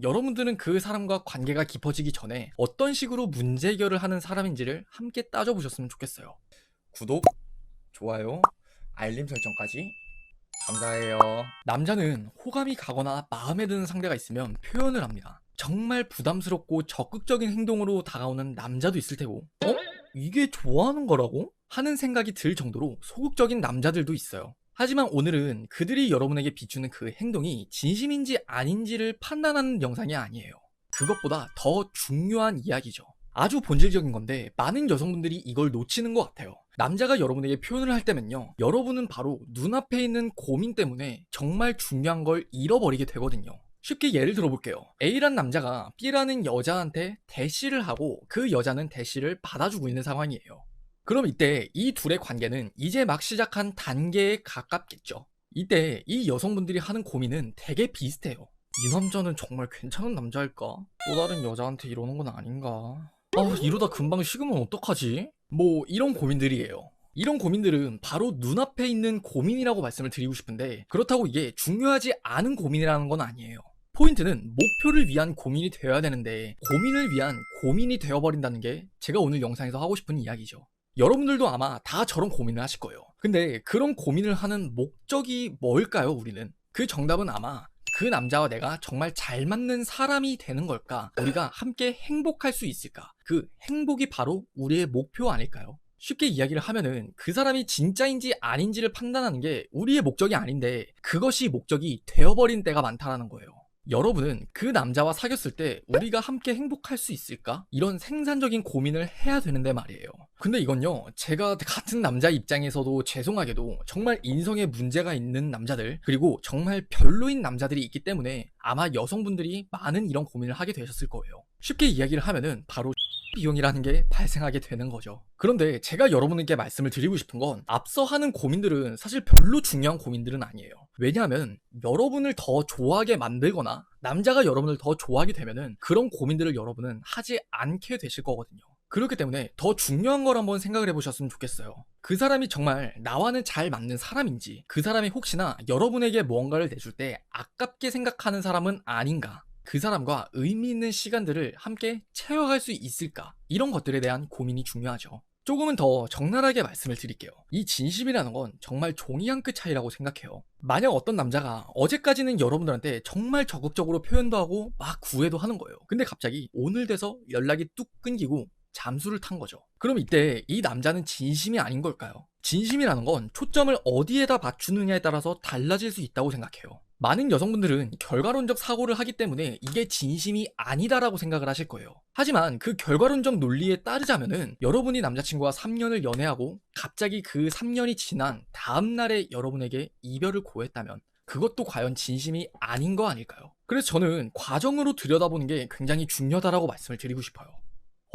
여러분들은 그 사람과 관계가 깊어지기 전에 어떤 식으로 문제 해결을 하는 사람인지를 함께 따져보셨으면 좋겠어요. 구독, 좋아요, 알림 설정까지 감사해요. 남자는 호감이 가거나 마음에 드는 상대가 있으면 표현을 합니다. 정말 부담스럽고 적극적인 행동으로 다가오는 남자도 있을 테고, 이게 좋아하는 거라고? 하는 생각이 들 정도로 소극적인 남자들도 있어요. 하지만 오늘은 그들이 여러분에게 비추는 그 행동이 진심인지 아닌지를 판단하는 영상이 아니에요. 그것보다 더 중요한 이야기죠. 아주 본질적인 건데 많은 여성분들이 이걸 놓치는 것 같아요. 남자가 여러분에게 표현을 할 때면요, 여러분은 바로 눈앞에 있는 고민 때문에 정말 중요한 걸 잃어버리게 되거든요. 쉽게 예를 들어볼게요. A란 남자가 B라는 여자한테 대시를 하고 그 여자는 대시를 받아주고 있는 상황이에요. 그럼 이때 이 둘의 관계는 이제 막 시작한 단계에 가깝겠죠. 이때 이 여성분들이 하는 고민은 되게 비슷해요. 이 남자는 정말 괜찮은 남자일까? 또 다른 여자한테 이러는 건 아닌가? 이러다 금방 식으면 어떡하지? 뭐 이런 고민들이에요. 이런 고민들은 바로 눈앞에 있는 고민이라고 말씀을 드리고 싶은데, 그렇다고 이게 중요하지 않은 고민이라는 건 아니에요. 포인트는 목표를 위한 고민이 되어야 되는데 고민을 위한 고민이 되어버린다는 게 제가 오늘 영상에서 하고 싶은 이야기죠. 여러분들도 아마 다 저런 고민을 하실 거예요. 근데 그런 고민을 하는 목적이 뭘까요, 우리는? 그 정답은 아마 그 남자와 내가 정말 잘 맞는 사람이 되는 걸까? 우리가 함께 행복할 수 있을까? 그 행복이 바로 우리의 목표 아닐까요? 쉽게 이야기를 하면은 그 사람이 진짜인지 아닌지를 판단하는 게 우리의 목적이 아닌데 그것이 목적이 되어버린 때가 많다는 거예요. 여러분은 그 남자와 사귀었을 때 우리가 함께 행복할 수 있을까? 이런 생산적인 고민을 해야 되는데 말이에요. 근데 이건요, 제가 같은 남자 입장에서도 죄송하게도 정말 인성에 문제가 있는 남자들, 그리고 정말 별로인 남자들이 있기 때문에 아마 여성분들이 많은 이런 고민을 하게 되셨을 거예요. 쉽게 이야기를 하면은 바로 비용이라는 게 발생하게 되는 거죠. 그런데 제가 여러분에게 말씀을 드리고 싶은 건 앞서 하는 고민들은 사실 별로 중요한 고민들은 아니에요. 왜냐하면 여러분을 더 좋아하게 만들거나 남자가 여러분을 더 좋아하게 되면은 그런 고민들을 여러분은 하지 않게 되실 거거든요. 그렇기 때문에 더 중요한 걸 한번 생각을 해보셨으면 좋겠어요. 그 사람이 정말 나와는 잘 맞는 사람인지, 그 사람이 혹시나 여러분에게 무언가를 내줄 때 아깝게 생각하는 사람은 아닌가, 그 사람과 의미 있는 시간들을 함께 채워갈 수 있을까, 이런 것들에 대한 고민이 중요하죠. 조금은 더 적나라하게 말씀을 드릴게요. 이 진심이라는 건 정말 종이 한 끗 차이라고 생각해요. 만약 어떤 남자가 어제까지는 여러분들한테 정말 적극적으로 표현도 하고 막 구애도 하는 거예요. 근데 갑자기 오늘 돼서 연락이 뚝 끊기고 잠수를 탄 거죠. 그럼 이때 이 남자는 진심이 아닌 걸까요? 진심이라는 건 초점을 어디에다 맞추느냐에 따라서 달라질 수 있다고 생각해요. 많은 여성분들은 결과론적 사고를 하기 때문에 이게 진심이 아니다라고 생각을 하실 거예요. 하지만 그 결과론적 논리에 따르자면은 여러분이 남자친구와 3년을 연애하고 갑자기 그 3년이 지난 다음날에 여러분에게 이별을 고했다면 그것도 과연 진심이 아닌 거 아닐까요? 그래서 저는 과정으로 들여다보는 게 굉장히 중요하다라고 말씀을 드리고 싶어요.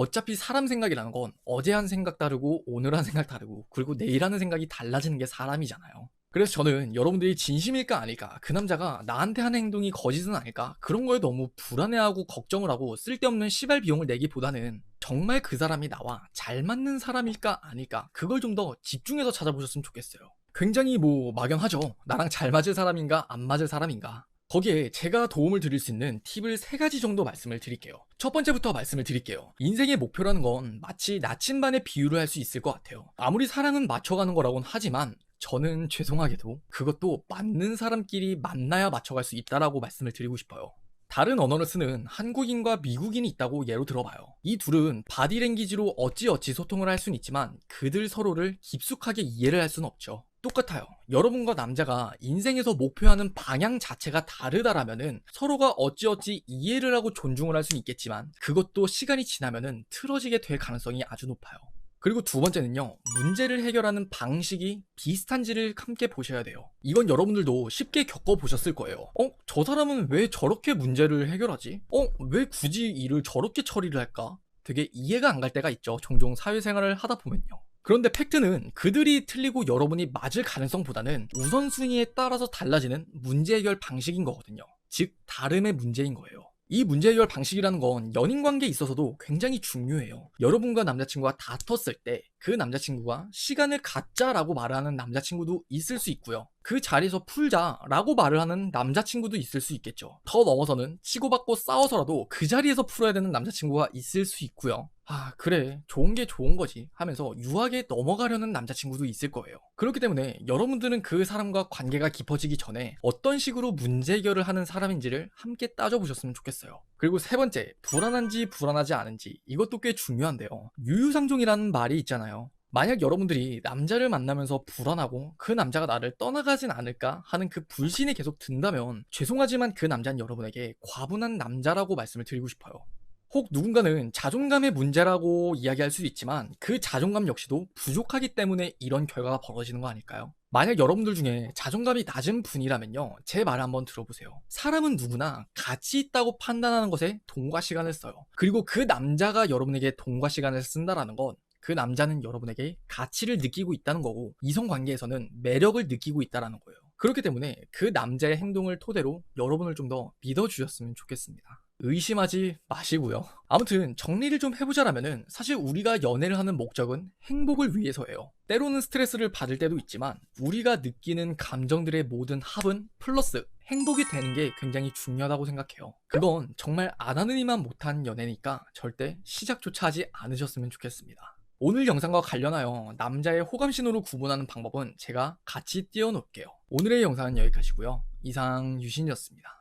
어차피 사람 생각이라는 건 어제 한 생각 다르고 오늘 한 생각 다르고 그리고 내일 하는 생각이 달라지는 게 사람이잖아요. 그래서 저는 여러분들이 진심일까 아닐까, 그 남자가 나한테 하는 행동이 거짓은 아닐까, 그런 거에 너무 불안해하고 걱정을 하고 쓸데없는 시발 비용을 내기보다는 정말 그 사람이 나와 잘 맞는 사람일까 아닐까, 그걸 좀 더 집중해서 찾아보셨으면 좋겠어요. 굉장히 막연하죠. 나랑 잘 맞을 사람인가 안 맞을 사람인가. 거기에 제가 도움을 드릴 수 있는 팁을 3가지 정도 말씀을 드릴게요. 첫 번째부터 말씀을 드릴게요. 인생의 목표라는 건 마치 나침반에 비유를 할 수 있을 것 같아요. 아무리 사랑은 맞춰가는 거라고는 하지만 저는 죄송하게도 그것도 맞는 사람끼리 만나야 맞춰갈 수 있다라고 말씀을 드리고 싶어요. 다른 언어를 쓰는 한국인과 미국인이 있다고 예로 들어봐요. 이 둘은 바디랭귀지로 어찌어찌 소통을 할 수는 있지만 그들 서로를 깊숙하게 이해를 할 수는 없죠. 똑같아요. 여러분과 남자가 인생에서 목표하는 방향 자체가 다르다라면은 서로가 어찌어찌 이해를 하고 존중을 할 수는 있겠지만 그것도 시간이 지나면은 틀어지게 될 가능성이 아주 높아요. 그리고 두 번째는요, 문제를 해결하는 방식이 비슷한지를 함께 보셔야 돼요. 이건 여러분들도 쉽게 겪어보셨을 거예요. 저 사람은 왜 저렇게 문제를 해결하지? 왜 굳이 일을 저렇게 처리를 할까? 되게 이해가 안 갈 때가 있죠. 종종 사회생활을 하다 보면요. 그런데 팩트는 그들이 틀리고 여러분이 맞을 가능성보다는 우선순위에 따라서 달라지는 문제 해결 방식인 거거든요. 즉, 다름의 문제인 거예요. 이 문제 해결 방식이라는 건 연인 관계에 있어서도 굉장히 중요해요. 여러분과 남자친구가 다퉜을 때 그 남자친구가 시간을 갖자라고 말하는 남자친구도 있을 수 있고요. 그 자리에서 풀자라고 말을 하는 남자친구도 있을 수 있겠죠. 더 넘어서는 치고받고 싸워서라도 그 자리에서 풀어야 되는 남자친구가 있을 수 있고요. 아, 그래, 좋은 게 좋은 거지 하면서 유하게 넘어가려는 남자친구도 있을 거예요. 그렇기 때문에 여러분들은 그 사람과 관계가 깊어지기 전에 어떤 식으로 문제 해결을 하는 사람인지를 함께 따져보셨으면 좋겠어요. 그리고 세 번째, 불안한지 불안하지 않은지, 이것도 꽤 중요한데요. 유유상종이라는 말이 있잖아요. 만약 여러분들이 남자를 만나면서 불안하고 그 남자가 나를 떠나가진 않을까 하는 그 불신이 계속 든다면 죄송하지만 그 남자는 여러분에게 과분한 남자라고 말씀을 드리고 싶어요. 혹 누군가는 자존감의 문제라고 이야기할 수도 있지만 그 자존감 역시도 부족하기 때문에 이런 결과가 벌어지는 거 아닐까요? 만약 여러분들 중에 자존감이 낮은 분이라면요, 제 말을 한번 들어보세요. 사람은 누구나 가치 있다고 판단하는 것에 돈과 시간을 써요. 그리고 그 남자가 여러분에게 돈과 시간을 쓴다라는 건 그 남자는 여러분에게 가치를 느끼고 있다는 거고, 이성관계에서는 매력을 느끼고 있다는 거예요. 그렇기 때문에 그 남자의 행동을 토대로 여러분을 좀 더 믿어주셨으면 좋겠습니다. 의심하지 마시고요. 아무튼 정리를 좀 해보자라면은, 사실 우리가 연애를 하는 목적은 행복을 위해서예요. 때로는 스트레스를 받을 때도 있지만 우리가 느끼는 감정들의 모든 합은 플러스 행복이 되는 게 굉장히 중요하다고 생각해요. 그건 정말 안 하는 이만 못한 연애니까 절대 시작조차 하지 않으셨으면 좋겠습니다. 오늘 영상과 관련하여 남자의 호감신호를 구분하는 방법은 제가 같이 띄워놓을게요. 오늘의 영상은 여기까지고요. 이상 유신이었습니다.